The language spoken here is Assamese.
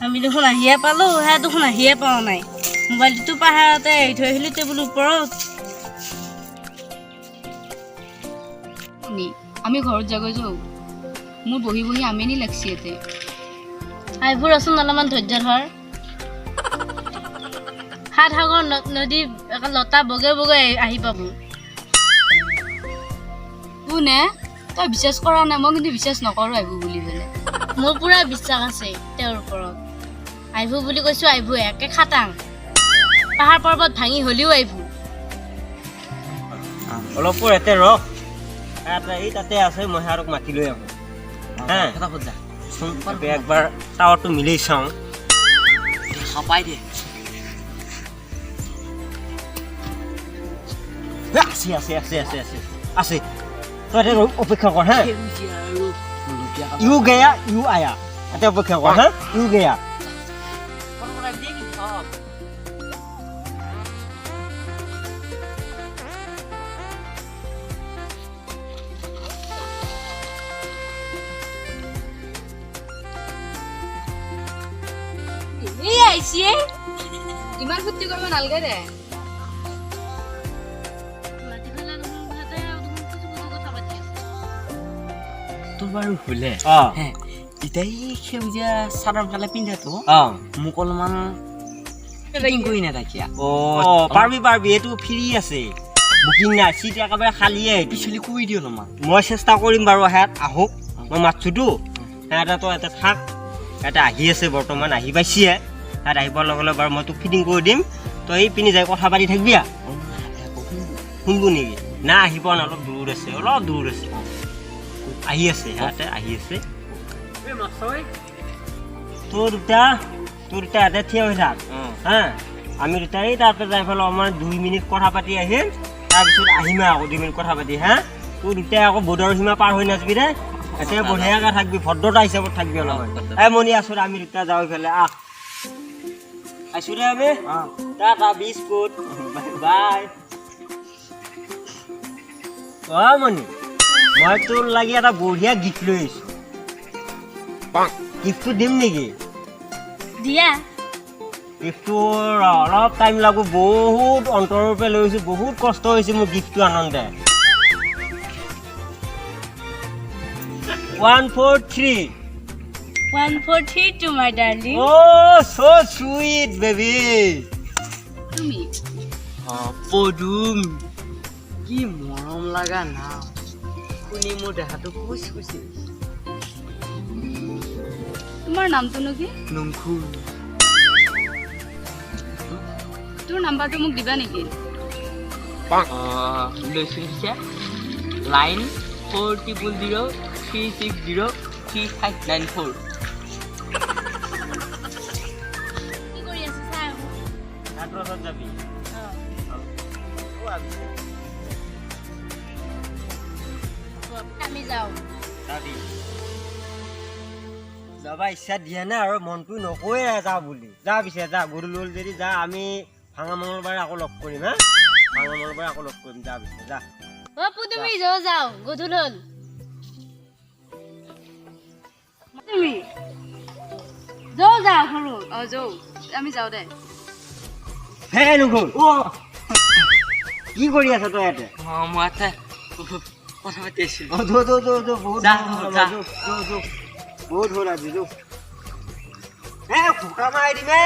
আমি দেখোন আহিয়ে পালো হে দেখোন আহিয়ে পোৱা নাই মোবাইলটো পাহাৰতে এৰি থৈ আহিলো টেবুলৰ ওপৰত আমি ঘৰত যাগৈ যাওঁ মোৰ বহি বহি আমেনি লাগছি এতে আইবোৰ আছোন অলপমান ধৈৰ্য ধৰ সাত সাগৰ নদী লতা বগে বগে আহি পাব কোনে তই বিশ্বাস কৰা নাই মই কিন্তু বিশ্বাস নকৰো আহিব বুলি পেলাই মোৰ পুৰা বিশ্বাস আছে তেওঁৰ ওপৰত আহিব বুলি কৈছো আহিব একে খাটাং পাহাৰ পৰ্বত ভাঙি হলিও আহিব অলপ এতে ৰখ এই তাতে আছে মই আৰু মাতি লৈ আহো হা ফটাফট যা একবাৰ টাৱাৰটো মিলাই চাওঁ খাপাই দে আছে আছে আছে আছে আছে আছে তই অপেক্ষা কৰ হা ইউ গয়া ইউ আয়া এতে অপেক্ষা কৰ হা ইউ গয়া ইমান ফুৰ্তি কৰিব নালাগে দে তোৰ বাৰু হ'লে ইতাই সেউজীয়া চাদৰ ফালে পিন্ধাটো মোক অলপমান ফিটিং কৰি নাথাকিয়া পাৰবি এইটো ফ্ৰী আছে বুকিং নাই চিট একেবাৰে খালীয়ে পিছলি কৈ দিওঁ অলপমান মই চেষ্টা কৰিম বাৰু হেত আহক মই মাতছোতো হেঁতে তই ইয়াতে থাক ইয়াতে আহি আছে বৰ্তমান আহি পাইছে তাত আহিবৰ লগে লগে বাৰু মই তোক ফিটিং কৰি দিম তই এই পিনি যাই কথা পাতি থাকিবি শুনবো নেকি না আহিব না অলপ দূৰ আছে আহি আছে সিহঁতে আহি আছে তোৰ দুটা ইয়াতে থিয় হৈ থাক হা আমি দুটাই তাৰপৰা যাই পেলাই আমাৰ 2 মিনিট কথা পাতি আহিম তাৰপিছত আহিমে আকৌ 2 মিনিট কথা পাতি হা তোৰ দুটাই আকৌ বৰ্ডাৰৰ সীমা পাৰ হৈ নাযাবি দে এতে বঢ়িয়াকৈ থাকবি ভদ্ৰতা হিচাপত থাকবি অলপমান মনি আছো আমি দুটা যাওঁ ইফালে আছো দে আমি টাটা বিস্কুট বাই মনি মই তোৰ লাগি এটা বঢ়িয়া গিফ্ট লৈ আহিছো গিফ্টটো দিম নেকি দিয়া গিফ্টটোৰ অলপ টাইম লাগব বহুত অন্তৰৰ পৰা লৈ আহিছো বহুত কষ্ট হৈছে মোৰ গিফ্টটো আনন্দে 143 143 to my darling oh so sweet baby তুমি পদুম কি মৰম লগা নাম শুনি মোৰ দেহাটো খুচ খুচি তোমাৰ নামটোনো কি নংখু তোৰ নাম্বাৰটো মোক দিবা নেকি লৈছো লাইন 4003603594 কি কৰি আছে চাই ছাত্ৰছত যাবি আমি যাওঁ যাবা ইচ্ছা দিয়া নাই আৰু মনটো নকয়ে যা বুলি যা পিছে যা গৰুল যদি যা আমি ভাঙা মঙলবাৰে আকৌ লগ কৰিম হা ভাঙা মঙলবাৰে আকৌ লগ কৰিম যা পিছে যা তুমি যাওঁ গধূল হ'ল তুমি যাওঁ ঘৰত যাওঁ আমি যাওঁ দে হে নুখোল কি কৰি আছ তই ইয়াতে মই এটা কথা পাতি আছিলো বহুত হ'ল আজি হে ফুকা মাৰি দিমে